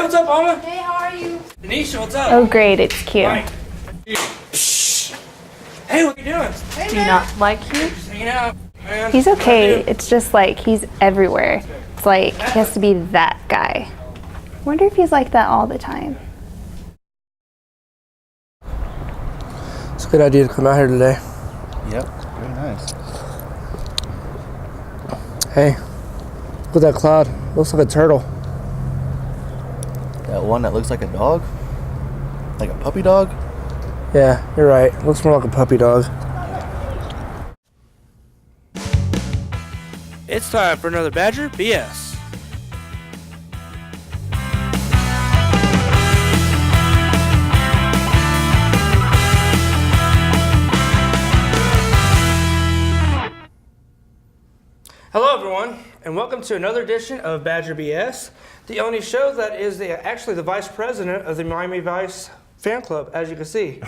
what's up, Alma? Hey, how are you? Denisha, what's up? Oh, great, it's cute. Mike. Shh. Hey, what you doing? Hey, Do you not like you? Just hanging out, man. He's okay. What do? It's just like he's everywhere. It's like he has to be that guy. Wonder if he's like that all the time. It's a good idea to come out here today. Yep, very nice. Hey, look at that cloud. Looks like a turtle. That one that looks like a dog? Like a puppy dog? Yeah, you're right. Looks more like a puppy dog. It's time for another Badger BS. Hello, everyone, and welcome to another edition of Badger BS, the only show that is actually the vice president of the Miami Vice fan club, as you can see.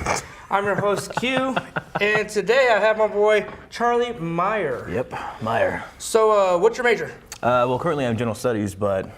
I'm your host, Q, and today I have my boy, Charlie Meyer. Yep, Meyer. So, what's your major? Well, currently I'm general studies, but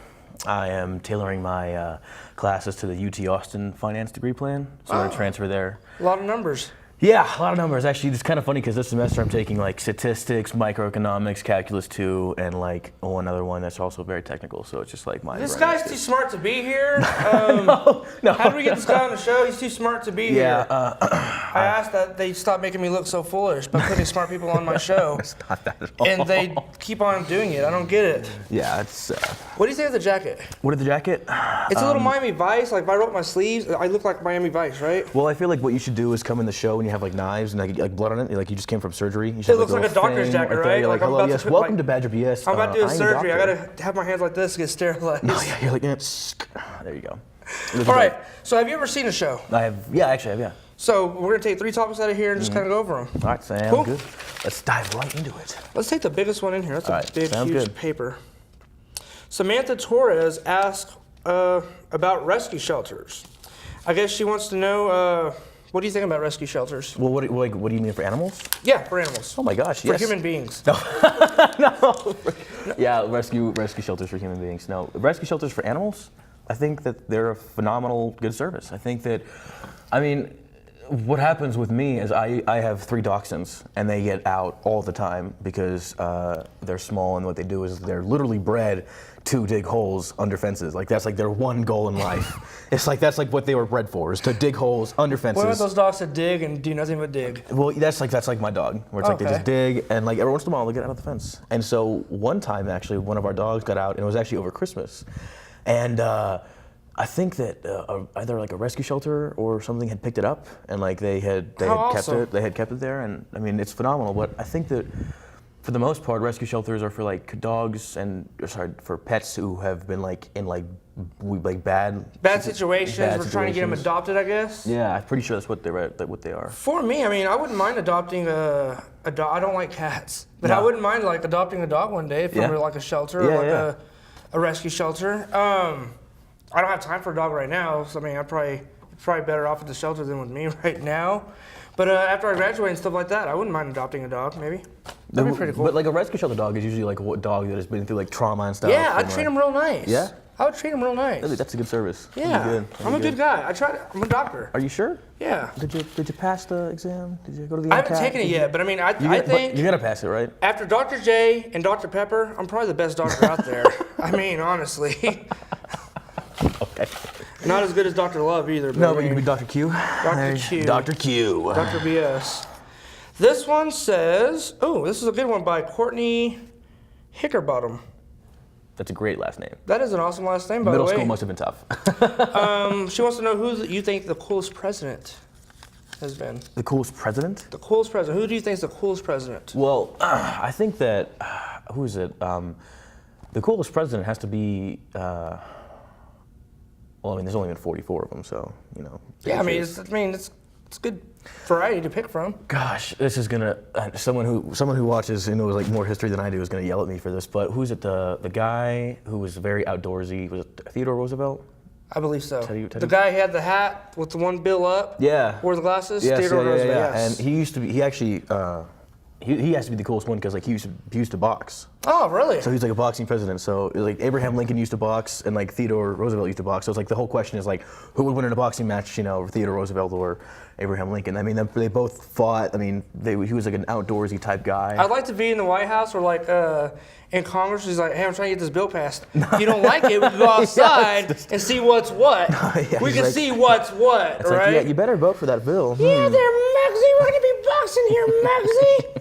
I am tailoring my classes to the UT Austin finance degree plan, so I'm going to transfer there. A lot of numbers. Yeah, a lot of numbers. Actually, it's kind of funny because this semester I'm taking like statistics, microeconomics, calculus 2, and like another one that's also very technical. So it's just like my. This guy's too smart to be here. No. How do we get this guy on the show? He's too smart to be here. Yeah. I asked that they stop making me look so foolish by putting smart people on my show. It's not that at all. And they keep on doing it. I don't get it. Yeah, it's. What do you think of the jacket? What is the jacket? It's a little Miami Vice. Like if I roll up my sleeves, I look like Miami Vice, right? Well, I feel like what you should do is come in the show and you have like knives and like blood on it, like you just came from surgery. You should It looks like a doctor's jacket, there. right? You're like, Like I'm hello, about to yes, put, welcome like- to Badger BS. I'm about to do a I'm surgery. I doctor. gotta have my hands like this to get sterilized. Oh yeah, you're like, there you go. All right. So have you ever seen a show? I have, yeah, actually, I have, yeah. So we're gonna take 3 topics out of here and just kind of go over them. All right, Sam, Cool. good. Let's dive right into it. Let's take the biggest one in here. That's a All right, big, sounds huge good. paper. Samantha Torres asked about rescue shelters. I guess she wants to know, what do you think about rescue shelters? Well, what do you mean for animals? Yeah, for animals. Oh my gosh, For yes. human beings. No. Yeah, rescue shelters for human beings. No, rescue shelters for animals. I think that they're a phenomenal, good service. I think that, I mean, what happens with me is I have 3 dachshunds and they get out all the time because they're small, and what they do is they're literally bred to dig holes under fences. Like that's like their one goal in life. It's like that's like what they were bred for, is to dig holes under fences. What about those dogs that dig and do nothing but dig? Well, that's like my dog, where it's like they Okay. just dig, and like every once in a while they get out of the fence. And so one time actually, one of our dogs got out, and it was actually over Christmas, and I think that either like a rescue shelter or something had picked it up, and like they had How kept awesome. it. They had kept it there, and I mean it's phenomenal. But I think that for the most part, rescue shelters are for like dogs for pets who have been like in like bad Situations. We're trying to get them situations. adopted, I guess. Yeah, I'm pretty sure that's what they are. For me, I mean, I wouldn't mind adopting a dog. I don't like cats, but No. I wouldn't mind like adopting a dog one day from Yeah. like a shelter or Yeah, like yeah. a rescue shelter. I don't have time for a dog right now, so I mean, I'm probably better off at the shelter than with me right now. But after I graduate and stuff like that, I wouldn't mind adopting a dog, maybe. That'd be pretty cool. But like a rescue shelter dog is usually like a dog that has been through like trauma and stuff. Yeah, I'd and, treat like- him real nice. Yeah? I would treat him real nice. Really, that's a good service. Yeah, That'd be good. That'd I'm a be good guy. I'm a doctor. Are you sure? Yeah. Did you pass the exam? Did you go to the I haven't MCAT? taken it yet, but I mean, I But think you're gonna pass it, right? after Dr. J and Dr. Pepper, I'm probably the best doctor out there. I mean, honestly. Okay. Not as good as Dr. Love either. No, I but you mean, can be Dr. Q. Dr. Q. Dr. Q. Dr. BS. This one says, oh, this is a good one by Courtney Hickerbottom. That's a great last name. That is an awesome last name, by Middle the way. school must have been tough. She wants to know who you think the coolest president has been. The coolest president? The coolest president. Who do you think is the coolest president? Well, I think that who is it? The coolest president has to be. Well, I mean, there's only been 44 of them, so you know. Yeah, I mean, it's good variety to pick from. Gosh, this is gonna someone who watches and knows like more history than I do is gonna yell at me for this. But who's it? The guy who was very outdoorsy, was it Theodore Roosevelt? I believe so. Teddy- The guy who had the hat with the one bill up. Yeah. Wore the glasses. Yes, Theodore yeah, Roosevelt. yeah. Yes. And he used to be. He actually he has to be the coolest one because like he used to box. Oh, really? So he's like a boxing president. So like Abraham Lincoln used to box, and like Theodore Roosevelt used to box. So it's like the whole question is like, who would win in a boxing match? You know, Theodore Roosevelt or Abraham Lincoln. I mean, they both fought. I mean, he was like an outdoorsy type guy. I'd like to be in the White House or like in Congress. He's like, hey, I'm trying to get this bill passed. If you don't like it, we can go outside and see what's what. Yeah, we he's can like- see what's what, It's right? like, yeah, you better vote for that bill. Yeah, there, Muggsy. We're gonna be boxing here, Muggsy.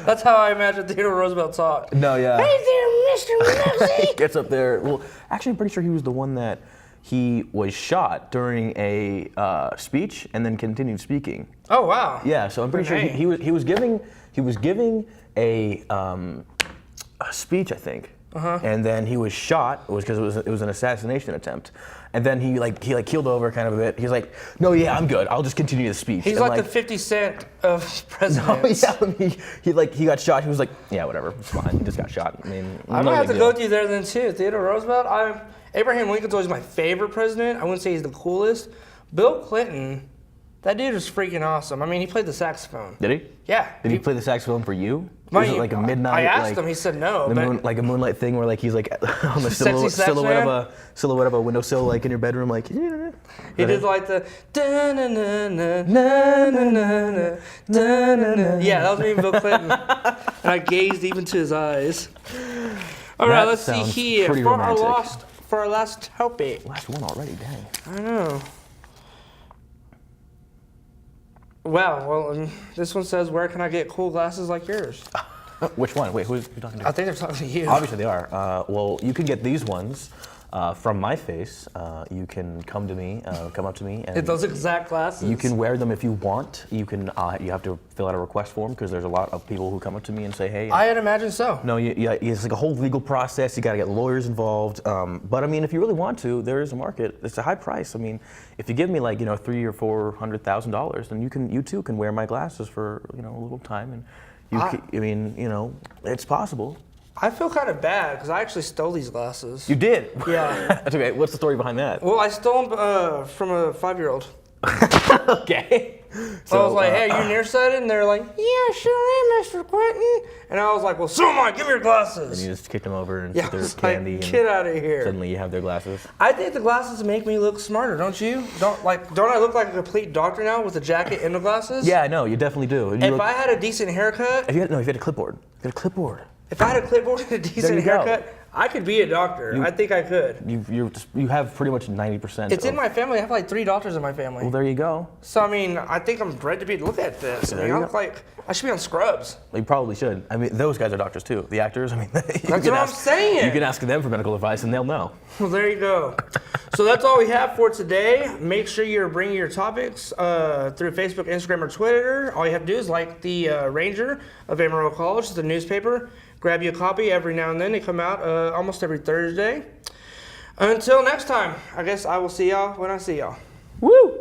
That's how I imagine Theodore Roosevelt talk. No, yeah. Hey there, Mr. Muggsy. Gets up there. Well, actually, I'm pretty sure he was the one that he was shot during a speech and then continued speaking. Oh wow. Yeah, so I'm pretty sure Dang. he was giving a speech, I think. And then he was shot. It was because it was an assassination attempt. And then he keeled over kind of a bit. He's like, no, yeah, I'm good. I'll just continue the speech. He's And like the 50 Cent of presidents. Oh yeah, he got shot. He was like, yeah, whatever, it's fine. He just got shot. I mean, I no might have big to deal. go with you there then too. Theodore Roosevelt. Abraham Lincoln's always my favorite president. I wouldn't say he's the coolest. Bill Clinton, that dude was freaking awesome. I mean, he played the saxophone. Did he? Yeah. Did he play the saxophone for you? My- Was it like a midnight? I asked like, him. He said no. the but like a moonlight thing where like he's like on the Sexy sax silhouette of a windowsill like in your bedroom like. Yeah. he did like the da na na na na na na na na na. Yeah, that was me and Bill Clinton. And I gazed even to his eyes. All right, That let's see sounds here pretty for romantic. our last topic. Last one already, dang. I know. Wow. Well, this one says, "Where can I get cool glasses like yours?" Which one? Wait, who's talking to? I think they're talking to you. Obviously they are. Well, you can get these ones from my face. You can come up to me, and Those exact glasses. you can wear them if you want. You can. You have to fill out a request form because there's a lot of people who come up to me and say, "Hey." I had imagined so. No, it's like a whole legal process. You got to get lawyers involved. But I mean, if you really want to, there is a market. It's a high price. I mean, if you give me like $300,000 or $400,000, then you too can wear my glasses for a little time, and it's possible. I feel kind of bad because I actually stole these glasses. You did. Yeah. That's okay. What's the story behind that? Well, I stole them from a 5-year-old. Okay. So I was like, "Hey, are you nearsighted?" And they're like, "Yeah, sure am, Mr. Quentin." And I was like, "Well, so am I. Give me your And glasses." you just kicked them over and Yeah, took their it's candy, like, and get out of here. suddenly you have their glasses. I think the glasses make me look smarter, don't you? Don't I look like a complete doctor now with a jacket and the glasses? Yeah, I know. You definitely do. If I had a decent haircut, if you had a clipboard. You got a clipboard. if I had a clipboard and a decent you go. haircut, I could be a doctor. I think I could. You have pretty much 90%. It's in my family. I have like 3 doctors in my family. Well, there you go. So I mean, I think I'm bred to be. Look at this. I mean, I look like I should be on Scrubs. You probably should. I mean, those guys are doctors too. The actors. I mean, That's what I'm saying. You can ask them for medical advice, and they'll know. Well, there you go. So that's all we have for today. Make sure you're bringing your topics through Facebook, Instagram, or Twitter. All you have to do is like the Ranger of Amarillo College, the newspaper. Grab you a copy every now and then. They come out almost every Thursday. Until next time, I guess I will see y'all when I see y'all. Woo!